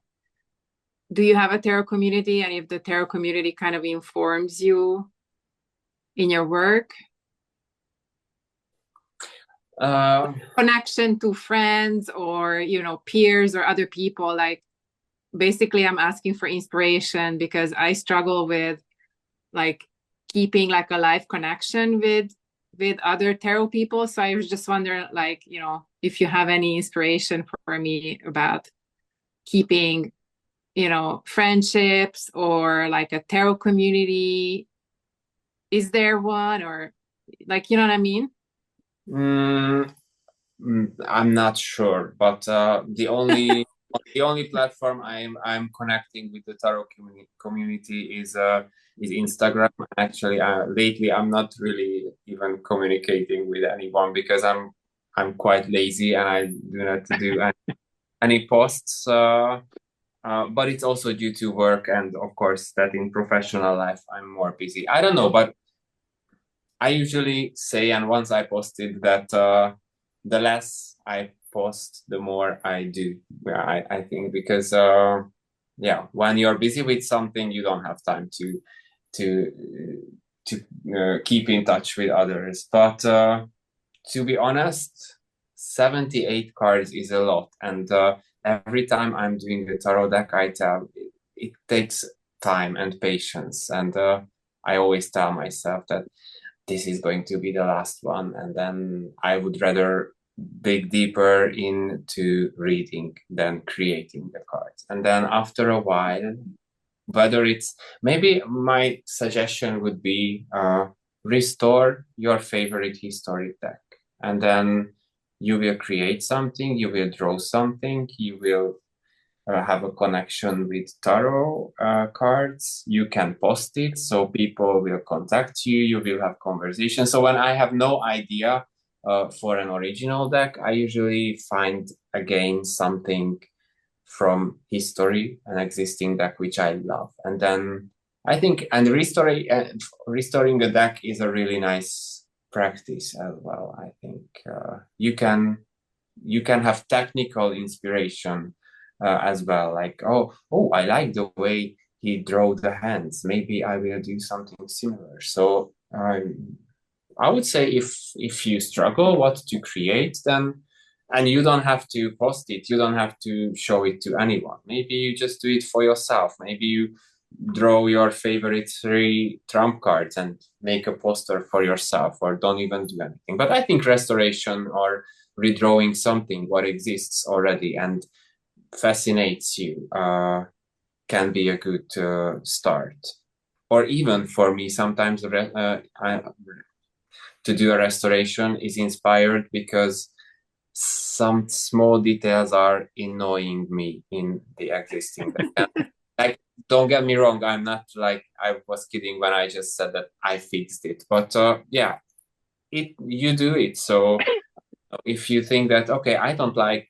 do you have a tarot community, and if the tarot community kind of informs you in your work? Uh, Connection to friends or peers or other people, like basically I'm asking for inspiration because I struggle with like keeping like a live connection with other tarot people. So I was just wondering, like, if you have any inspiration for me about keeping, friendships or like a tarot community. Is there one, or like, you know what I mean? mm, I'm not sure, but the only platform I'm connecting with the tarot community is Instagram. Actually, lately I'm not really even communicating with anyone because I'm quite lazy and I do not do any posts. But it's also due to work and of course that in professional life I'm more busy. I don't know, but I usually say, and once I posted that the less I post, the more I do. Yeah, I think because yeah, when you're busy with something, you don't have time to keep in touch with others. But to be honest, 78 cards is a lot, and every time I'm doing the tarot deck, I tell it takes time and patience, and I always tell myself that this is going to be the last one, and then I would rather dig deeper into reading than creating the cards. And then after a while, whether it's maybe my suggestion would be restore your favorite historic deck, and then you will create something, you will draw something, you will have a connection with tarot cards. You can post it so people will contact you, you will have conversation. So when I have no idea for an original deck, I usually find again something from history, an existing deck which I love, and then I think and restoring a deck is a really nice practice as well. I think you can have technical inspiration as well, like oh I like the way he drew the hands, maybe I will do something similar. So I would say if you struggle what to create, then and you don't have to post it, you don't have to show it to anyone, maybe you just do it for yourself, maybe you draw your favorite 3 trump cards and make a poster for yourself, or don't even do anything. But I think restoration or redrawing something what exists already and fascinates you can be a good start. Or even for me, sometimes to do a restoration is inspired because some small details are annoying me in the existing deck. Like, don't get me wrong, I'm not like I was kidding when I just said that I fixed it, but yeah, you do it. So if you think that okay, I don't like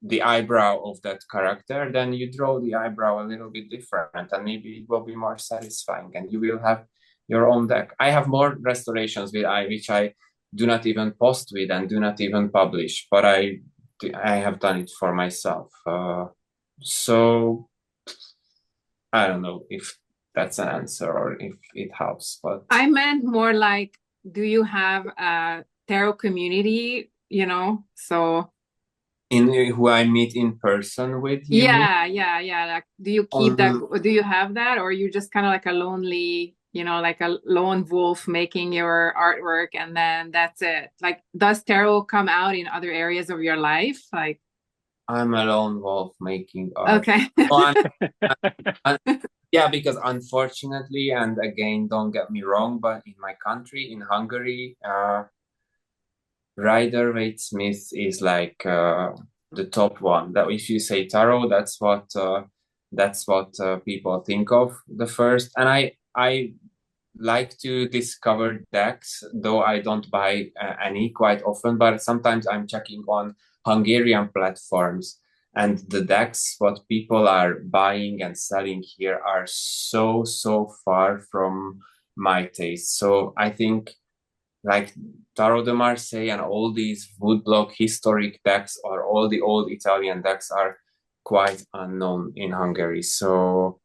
the eyebrow of that character, then you draw the eyebrow a little bit different and maybe it will be more satisfying and you will have your own deck. I have more restorations which I do not even post with and do not even publish, but I have done it for myself. So I don't know if that's an answer or if it helps, but I meant more like, do you have a tarot community, so in who I meet in person with, you mean? yeah, like do you keep that, do you have that, or you just kind of like a lonely, like a lone wolf making your artwork and then that's it? Like, does tarot come out in other areas of your life, like? I'm a lone wolf making art. Okay. Yeah, because unfortunately, and again, don't get me wrong, but in my country, in Hungary, Rider-Waite-Smith is like the top one. That if you say tarot, that's what people think of the first. And I like to discover decks, though I don't buy any quite often, but sometimes I'm checking on Hungarian platforms, and the decks what people are buying and selling here are so far from my taste. So I think like Tarot de Marseille and all these woodblock historic decks or all the old Italian decks are quite unknown in Hungary. So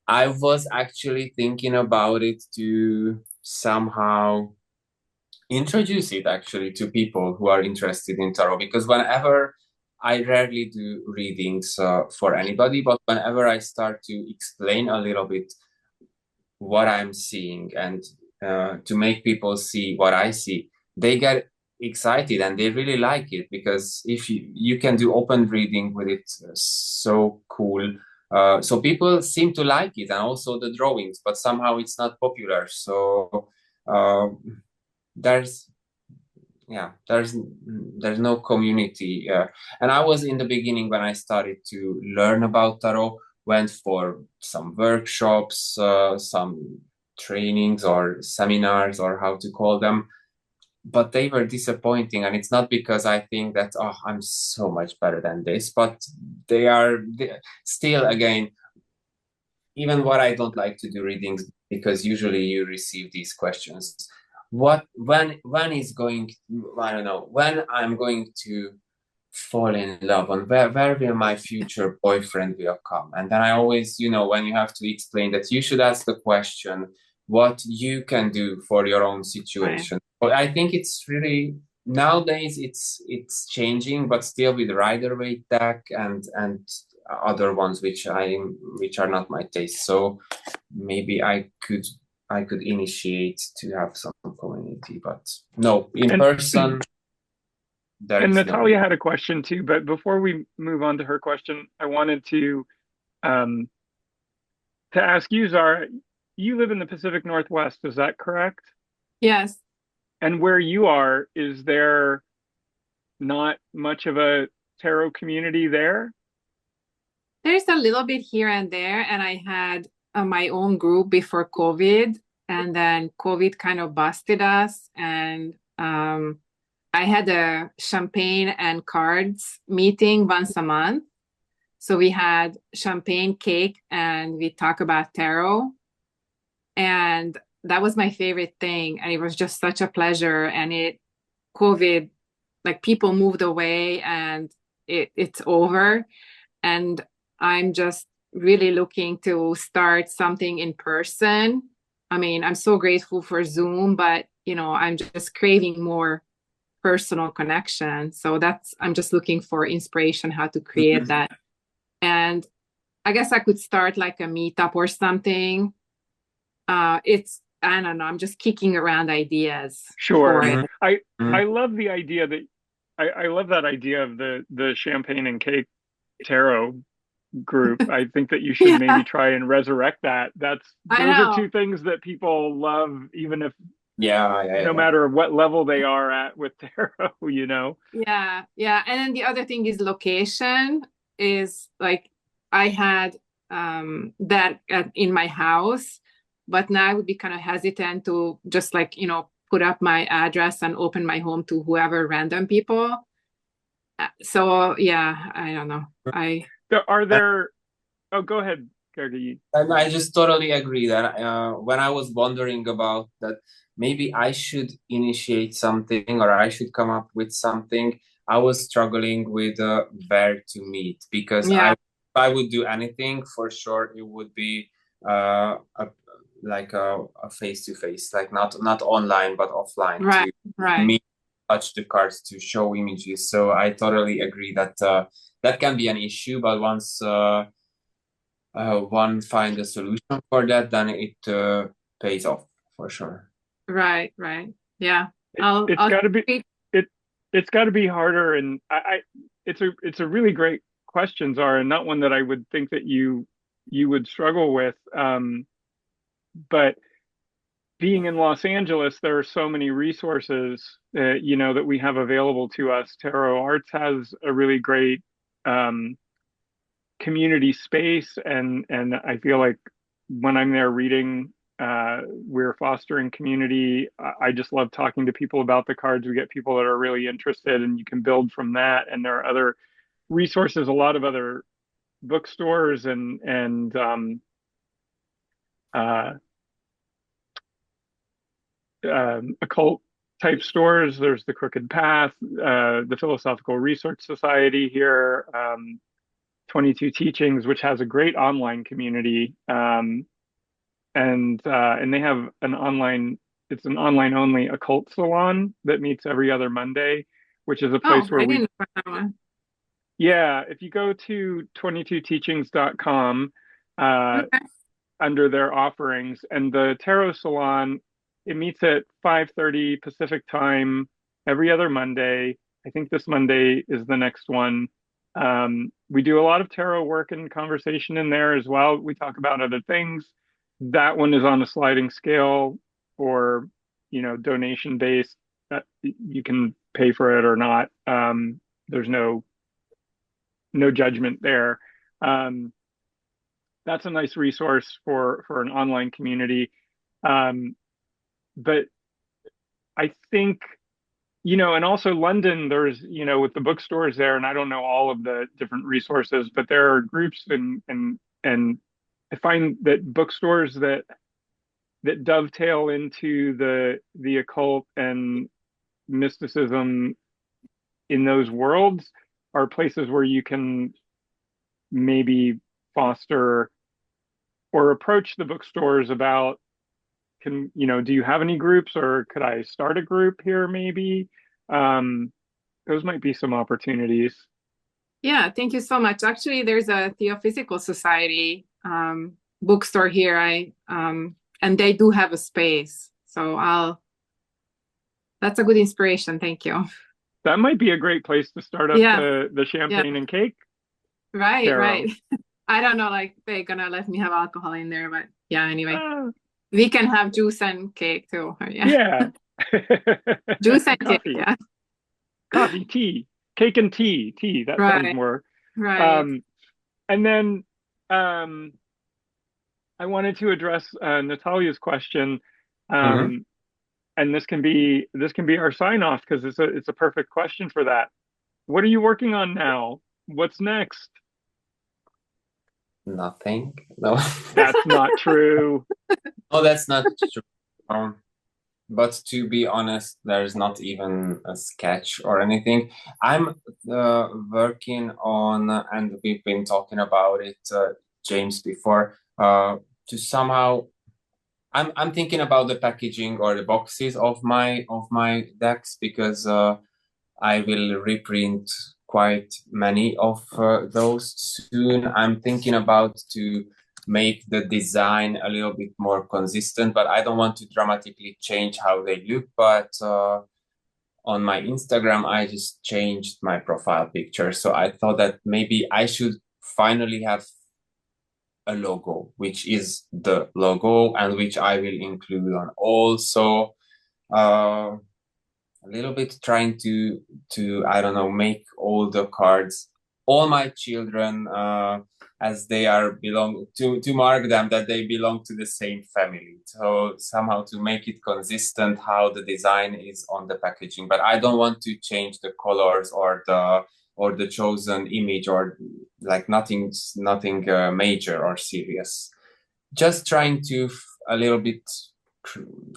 I was actually thinking about it to somehow introduce it actually to people who are interested in tarot, because whenever I rarely do readings for anybody, but whenever I start to explain a little bit what I'm seeing and to make people see what I see, they get excited and they really like it, because if you can do open reading with it, so cool. So people seem to like it, and also the drawings, but somehow it's not popular. So there's yeah, there's no community. And I was in the beginning when I started to learn about tarot, went for some workshops, some trainings or seminars or how to call them, but they were disappointing. And it's not because I think that, oh, I'm so much better than this, but still, again, even what I don't like to do readings, because usually you receive these questions. When is going, I don't know, when I'm going to fall in love, and where will my future boyfriend will come? And then I always, when you have to explain that, you should ask the question what you can do for your own Right. situation. But I think it's really, nowadays it's changing, but still with Rider-Waite deck and other ones which are not my taste. So maybe I could initiate to have some community, but no, in And person there and is no. Natalia had a question too, but before we move on to her question, I wanted um, to ask you, Zara. You live in the Pacific Northwest, is that correct? Yes. And where you are, is there not much of a tarot community there? There's a little bit here and there, and I had my own group before COVID, and then COVID kind of busted us, and I had a champagne and cards meeting once a month. So we had champagne cake and we talk about tarot, and that was my favorite thing, and it was just such a pleasure. And COVID, like people moved away, and it's over, and I'm just really looking to start something in person. I mean, I'm so grateful for Zoom, but I'm just craving more personal connection. So I'm just looking for inspiration how to create Mhm. that. And I guess I could start like a meetup or something. I don't know, I'm just kicking around ideas for Sure. it. Mhm. I Mhm. I love the idea that I love that idea of the champagne and cake tarot group. I think that you should maybe Yeah, try and resurrect that. I Those are two know. things that people love, even if Yeah, yeah, no yeah. matter what level they are at with tarot, you know? Yeah, yeah. And then the other thing is location is like I had that in my house, but now I would be kind of hesitant to just like, put up my address and open my home to whoever random people. So yeah, I don't know. Are there, oh, go ahead, Gergely. And I just totally agree that when I was wondering about that, maybe I should initiate something or I should come up with something. I was struggling with where to meet, because Yeah. if I would do anything, for sure it would be like a face to face, like not online but offline, Right, to right. meet, touch the cards, to show images. So I totally agree that that can be an issue, but once one find a solution for that, then it pays off for sure. Right, right. Yeah. It, I'll it's I'll got to be treat- it it's got to be harder, and it's a really great question, Zara, and not one that I would think that you would struggle with. But being in Los Angeles, there are so many resources, that we have available to us. Tarot Arts has a really great um, community space, and I feel like when I'm there reading, we're fostering community. I just love talking to people about the cards. We get people that are really interested, and you can build from that. And there are other resources, a lot of other bookstores and uh, occult type stores. There's the Crooked Path, the Philosophical Research Society here, 22 Teachings, which has a great online community, and they have an online. It's an online only occult salon that meets every other Monday, which is a Oh, place where I we, didn't know that one. yeah, if you go to 22teachings.com, uh, Okay. under their offerings, and the tarot salon, it meets at 5:30 Pacific time every other Monday. I think this Monday is the next one. We do a lot of tarot work and conversation in there as well. We talk about other things. That one is on a sliding scale, or donation based. you can pay for it or not. There's no judgment there. Um, that's a nice resource for an online community. But I think, and also London, there's, with the bookstores there, and I don't know all of the different resources, but there are groups and I find that bookstores that dovetail into the occult and mysticism in those worlds are places where you can maybe foster or approach the bookstores about, do you have any groups, or could I start a group here maybe? Those might be some opportunities. Yeah, thank you so much. Actually, there's a Theophysical Society bookstore here. And they do have a space. So that's a good inspiration. Thank you. That might be a great place to start up the champagne and cake. Right, tarot. right. I don't know, like they're gonna let me have alcohol in there, but yeah, anyway. We can have juice and cake too. Yeah. Juice and coffee. cake, yeah. Coffee, tea, cake and tea. That sounds more. Right. And then I wanted to address Natalia's question. And this can be our sign off because it's a perfect question for that. What are you working on now? What's next? Nothing. No. That's not true. No, that's not true. But to be honest, there's not even a sketch or anything. I'm working on, and we've been talking about it, James, before, to somehow. I'm thinking about the packaging or the boxes of my decks because I will reprint quite many of those soon. I'm thinking about to make the design a little bit more consistent, but I don't want to dramatically change how they look. But on my Instagram, I just changed my profile picture. So I thought that maybe I should finally have a logo, which is the logo and which I will include on also. A little bit trying to I don't know, make all the cards, all my children, as they are belong to mark them that they belong to the same family. So somehow to make it consistent how the design is on the packaging, but I don't want to change the colors or the chosen image or like nothing major or serious. Just trying to a little bit.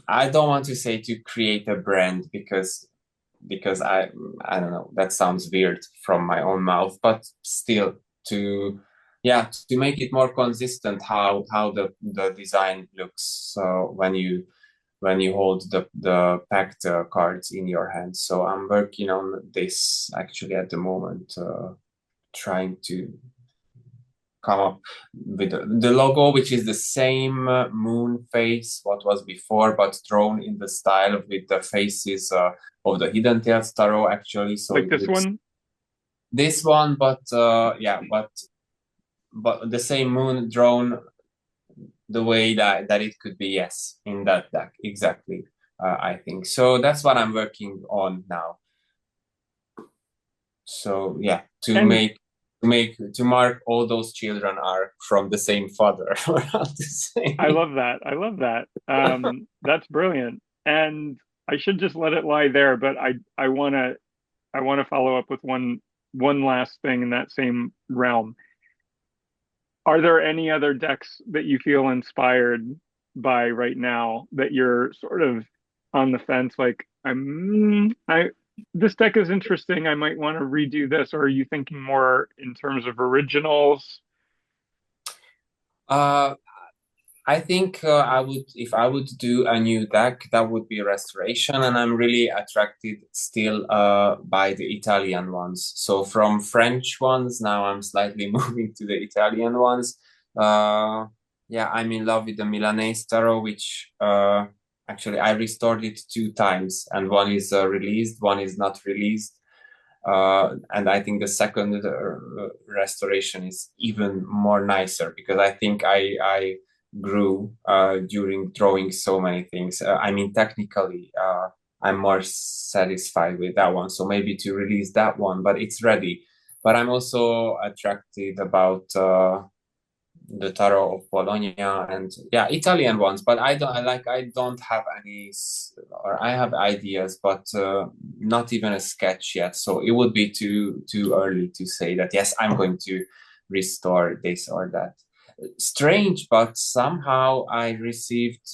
I don't want to say to create a brand because I don't know, that sounds weird from my own mouth, but still to make it more consistent how the design looks. So when you hold the packed cards in your hands. So I'm working on this actually at the moment, trying to come up with the logo, which is the same moon face what was before, but drawn in the style with the faces of the Hidden Tales Tarot, actually. So like this one, but but the same moon drawn the way that it could be, yes, in that deck, exactly. I think so. That's what I'm working on now. So yeah, to mark all those children are from the same father. I love that. That's brilliant. And I should just let it lie there, but I want to follow up with one last thing in that same realm. Are there any other decks that you feel inspired by right now that you're sort of on the fence, like this deck is interesting, I might want to redo this, or are you thinking more in terms of originals? I think if I would do a new deck, that would be Restoration, and I'm really attracted still by the Italian ones. So from French ones, now I'm slightly moving to the Italian ones. I'm in love with the Milanese Tarot, which actually I restored it 2 times, and one is released, one is not released. And I think the second restoration is even more nicer because I think I grew during drawing so many things. I mean, technically, I'm more satisfied with that one. So maybe to release that one, but it's ready. But I'm also attracted about the Tarot of Bologna and Italian ones. But I don't have any, or I have ideas, but not even a sketch yet. So it would be too early to say that yes, I'm going to restore this or that. Strange, but somehow I received,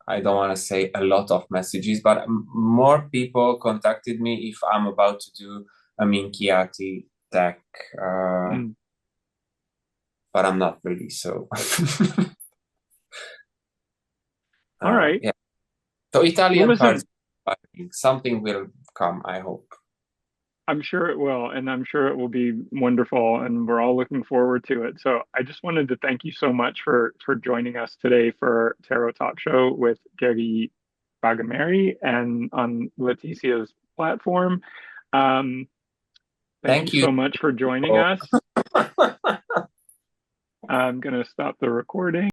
I don't want to say a lot of messages, but more people contacted me if I'm about to do a Minchiati deck. But I'm not really, so. All right. Yeah. So Italian Well, cards, something will come, I hope. I'm sure it will, and I'm sure it will be wonderful, and we're all looking forward to it. So I just wanted to thank you so much for joining us today for Tarot Talk Show with Gergely Bagameri and on Leticia's platform. Thank you so much for joining us. I'm going to stop the recording.